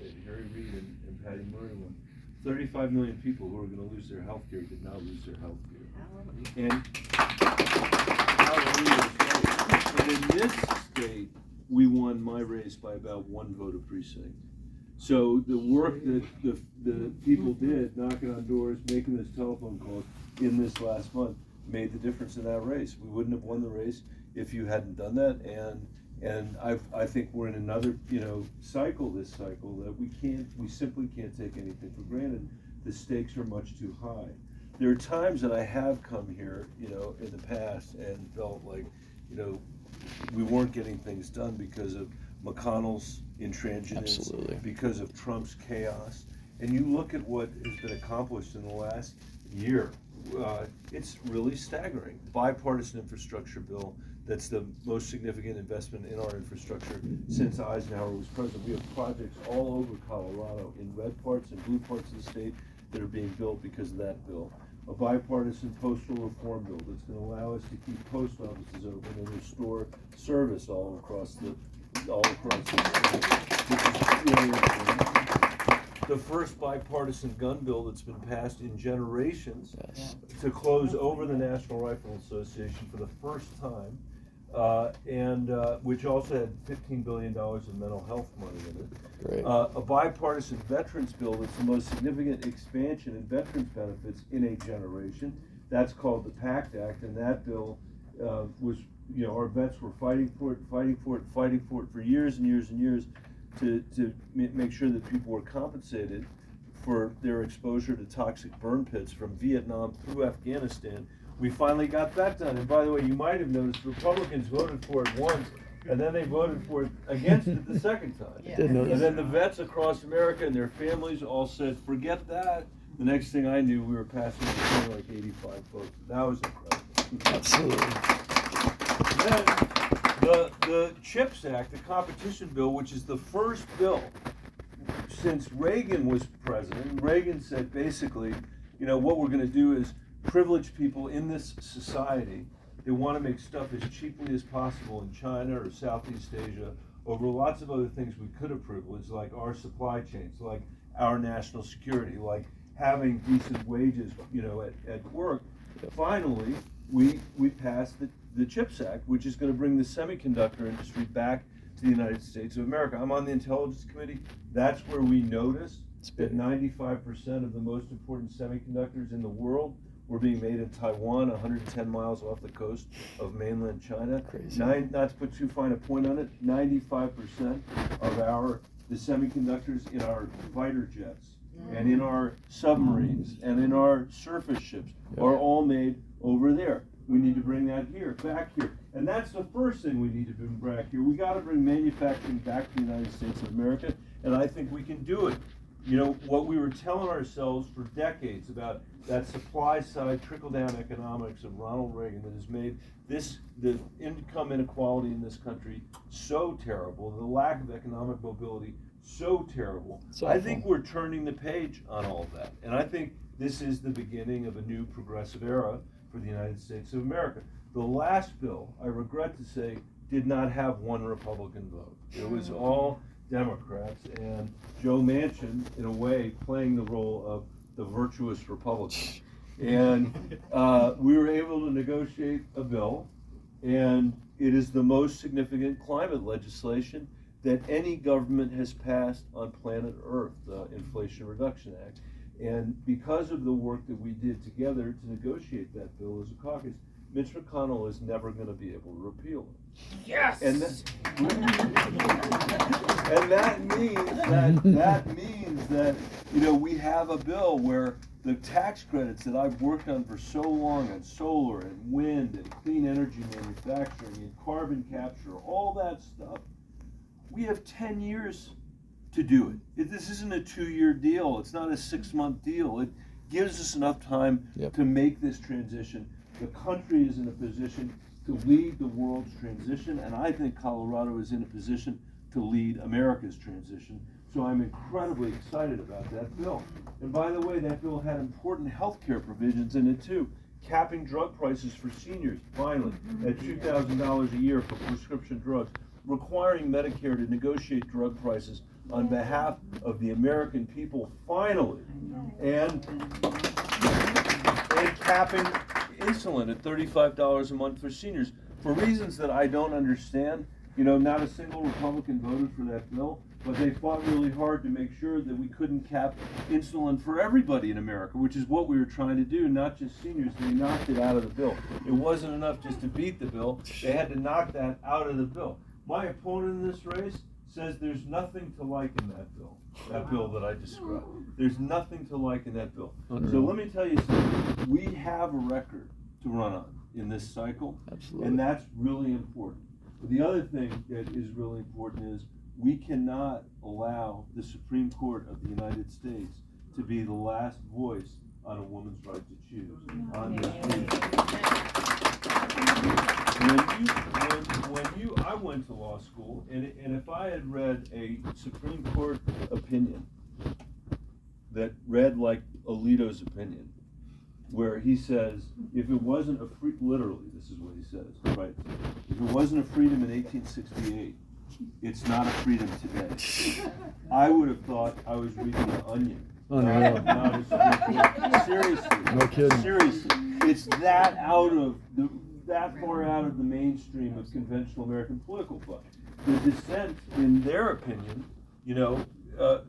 state, Harry Reid and Patty Murray one. 35 million people who are going to lose their health care did not lose their health care. And in this state, we won my race by about 1 vote a precinct. So the work that the people did, knocking on doors, making those telephone calls in this last month, made the difference in that race. We wouldn't have won the race if you hadn't done that. And I think we're in another cycle this cycle that we simply can't take anything for granted. The stakes are much too high. There are times that I have come here, in the past and felt like, we weren't getting things done because of McConnell's intransigence, Absolutely. because of Trump's chaos. And you look at what has been accomplished in the last year, it's really staggering. Bipartisan infrastructure bill that's the most significant investment in our infrastructure since Eisenhower was president. We have projects all over Colorado in red parts and blue parts of the state that are being built because of that bill. A bipartisan postal reform bill that's going to allow us to keep post offices open and restore service all across the state. Which is really important. The first bipartisan gun bill that's been passed in generations to close over the National Rifle Association for the first time, and which also had $15 billion of mental health money in it. Great. A bipartisan veterans bill that's the most significant expansion in veterans benefits in a generation. That's called the PACT Act, and that bill was, our vets were fighting for it for years and years and years to make sure that people were compensated for their exposure to toxic burn pits from Vietnam through Afghanistan. We finally got that done. And by the way, you might have noticed Republicans voted for it once, and then they voted for it against it the second time. Yeah. Didn't know that. And then the vets across America and their families all said, forget that. The next thing I knew, we were passing something like 85 votes. That was incredible. Absolutely. Then the CHIPS Act, the competition bill, which is the first bill since Reagan was president. Reagan said basically, what we're going to do is privilege people in this society. They want to make stuff as cheaply as possible in China or Southeast Asia over lots of other things we could have privileged, like our supply chains, like our national security, like having decent wages, at work. Finally, we passed the CHIPS Act, which is going to bring the semiconductor industry back to the United States of America. I'm on the Intelligence Committee. That's where we noticed that 95% of the most important semiconductors in the world were being made in Taiwan, 110 miles off the coast of mainland China. Crazy. Not to put too fine a point on it, 95% of the semiconductors in our fighter jets and in our submarines and in our surface ships are all made over there. We need to bring that back here. And that's the first thing we need to bring back here. We got to bring manufacturing back to the United States of America, and I think we can do it. What we were telling ourselves for decades about that supply side trickle-down economics of Ronald Reagan that has made the income inequality in this country so terrible, the lack of economic mobility so terrible. I think we're turning the page on all of that. And I think this is the beginning of a new progressive era for the United States of America. The last bill, I regret to say, did not have one Republican vote. It was all Democrats, and Joe Manchin, in a way, playing the role of the virtuous Republican. And we were able to negotiate a bill, and it is the most significant climate legislation that any government has passed on planet Earth, the Inflation Reduction Act. And because of the work that we did together to negotiate that bill as a caucus, Mitch McConnell is never going to be able to repeal it. Yes. And that means that we have a bill where the tax credits that I've worked on for so long on solar and wind and clean energy manufacturing and carbon capture, all that stuff, we have 10 years to do it. This isn't a 2-year deal. It's not a 6-month deal. It gives us enough time to make this transition. The country is in a position to lead the world's transition, and I think Colorado is in a position to lead America's transition. So I'm incredibly excited about that bill. And by the way, that bill had important health care provisions in it too. Capping drug prices for seniors, finally, at $2,000 a year for prescription drugs. Requiring Medicare to negotiate drug prices on behalf of the American people, finally, and capping insulin at $35 a month for seniors for reasons that I don't understand. You know, not a single Republican voted for that bill, but they fought really hard to make sure that we couldn't cap insulin for everybody in America, which is what we were trying to do, not just seniors. They knocked it out of the bill. It wasn't enough just to beat the bill. They had to knock that out of the bill. My opponent in this race says there's nothing to like in that bill that I described. There's nothing to like in that bill. So let me tell you something. We have a record to run on in this cycle, and that's really important. But the other thing that is really important is we cannot allow the Supreme Court of the United States to be the last voice on a woman's right to choose on this issue. I went to law school, and if I had read a Supreme Court opinion that read like Alito's opinion, where he says, if it wasn't a free, literally, this is what he says, right? If it wasn't a freedom in 1868, it's not a freedom today. I would have thought I was reading The Onion. Oh, no. Seriously. No kidding. Seriously. It's that far out of the mainstream of conventional American political thought. The dissent, in their opinion, you know,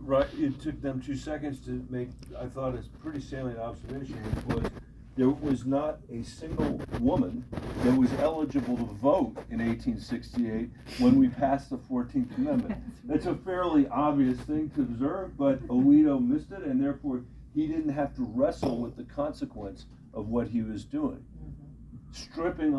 right, it took them 2 seconds to make, I thought, a pretty salient observation, which was there was not a single woman that was eligible to vote in 1868 when we passed the 14th Amendment. That's a fairly obvious thing to observe, but Alito missed it, and therefore he didn't have to wrestle with the consequence of what he was doing. Stripping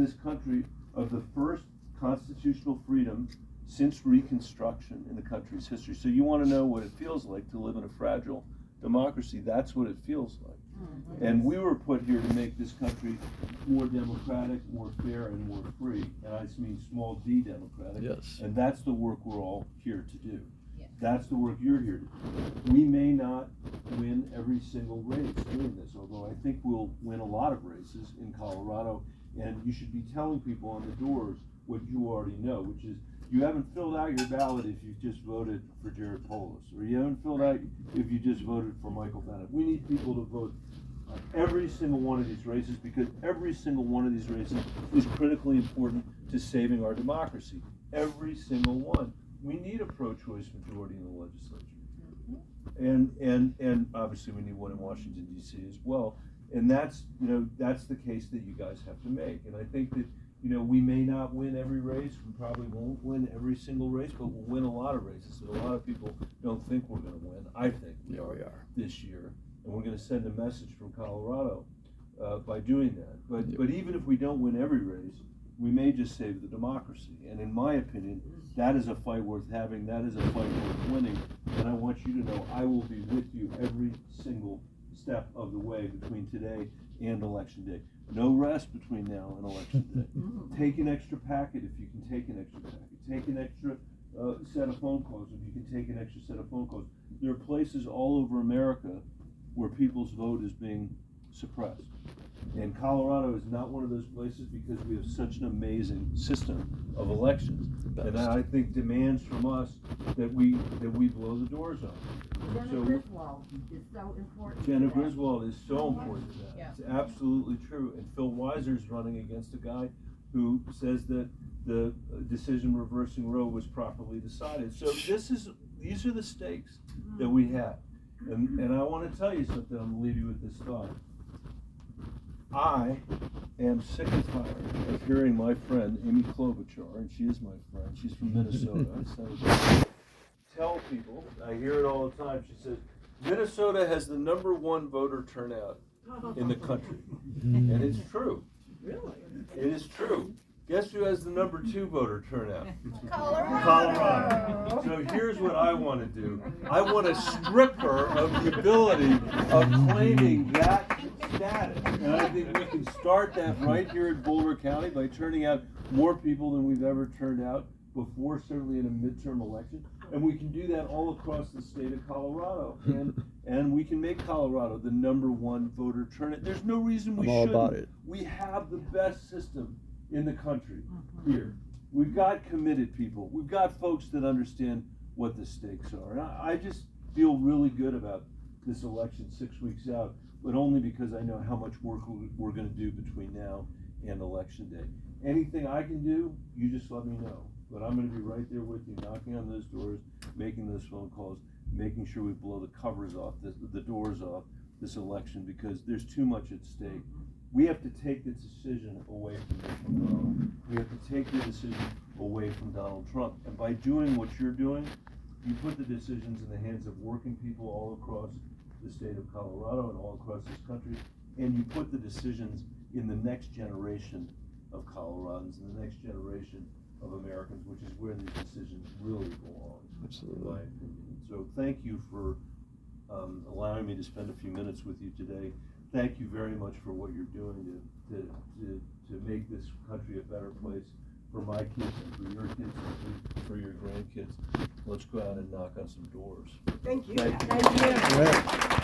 this country of the first constitutional freedom since Reconstruction in the country's history. So you want to know what it feels like to live in a fragile democracy? That's what it feels like. And we were put here to make this country more democratic, more fair, and more free. And I mean small d democratic. Yes. And that's the work we're all here to do. Yes. That's the work you're here to do. We may not win every single race doing this, although I think we'll win a lot of races in Colorado. And you should be telling people on the doors what you already know, which is you haven't filled out your ballot if you've just voted for Jared Polis, or you haven't filled out if you just voted for Michael Bennett. We need people to vote on every single one of these races, because every single one of these races is critically important to saving our democracy. Every single one. We need a pro-choice majority in the legislature. And obviously we need one in Washington, D.C. as well. And that's the case that you guys have to make. And I think that, we may not win every race. We probably won't win every single race, but we'll win a lot of races that a lot of people don't think we're going to win. I think we are this year. And we're going to send a message from Colorado by doing that. But even if we don't win every race, we may just save the democracy. And in my opinion, that is a fight worth having. That is a fight worth winning. And I want you to know I will be with you every single step of the way between today and Election Day. No rest between now and Election Day. Take an extra packet if you can take an extra packet. Take an extra set of phone calls if you can take an extra set of phone calls. There are places all over America where people's vote is being suppressed. And Colorado is not one of those places because we have such an amazing system of elections. And I think demands from us that we blow the doors off. Jenna Griswold is so important. Jenna Griswold is so important to that. Yeah. It's absolutely true. And Phil Weiser's running against a guy who says that the decision reversing Roe was properly decided. So these are the stakes that we have. And I want to tell you something. I'm going to leave you with this thought. I am sick and tired of hearing my friend Amy Klobuchar, and she is my friend, she's from Minnesota, tell people, I hear it all the time, she says, Minnesota has the #1 voter turnout in the country. And it's true. Really? It is true. Guess who has the #2 voter turnout? Colorado. So here's what I want to do. I want to strip her of the ability of claiming that status. And I think we can start that right here in Boulder County by turning out more people than we've ever turned out before, certainly in a midterm election. And we can do that all across the state of Colorado. And we can make Colorado the #1 voter turnout. There's no reason we shouldn't. All about it. We have the best system in the country here. We've got committed people. We've got folks that understand what the stakes are. And I just feel really good about this election 6 weeks out, but only because I know how much work we're gonna do between now and election day. Anything I can do, you just let me know. But I'm gonna be right there with you, knocking on those doors, making those phone calls, making sure we blow the covers off, the doors off this election, because there's too much at stake. We have to take the decision away from Mitch McConnell. We have to take the decision away from Donald Trump. And by doing what you're doing, you put the decisions in the hands of working people all across the state of Colorado and all across this country, and you put the decisions in the next generation of Coloradans and the next generation of Americans, which is where these decisions really belong. Absolutely. In my opinion. So thank you for allowing me to spend a few minutes with you today. Thank you very much for what you're doing to make this country a better place for my kids and for your kids and for your grandkids. Let's go out and knock on some doors. Thank you. Thank you. Thank you. All right.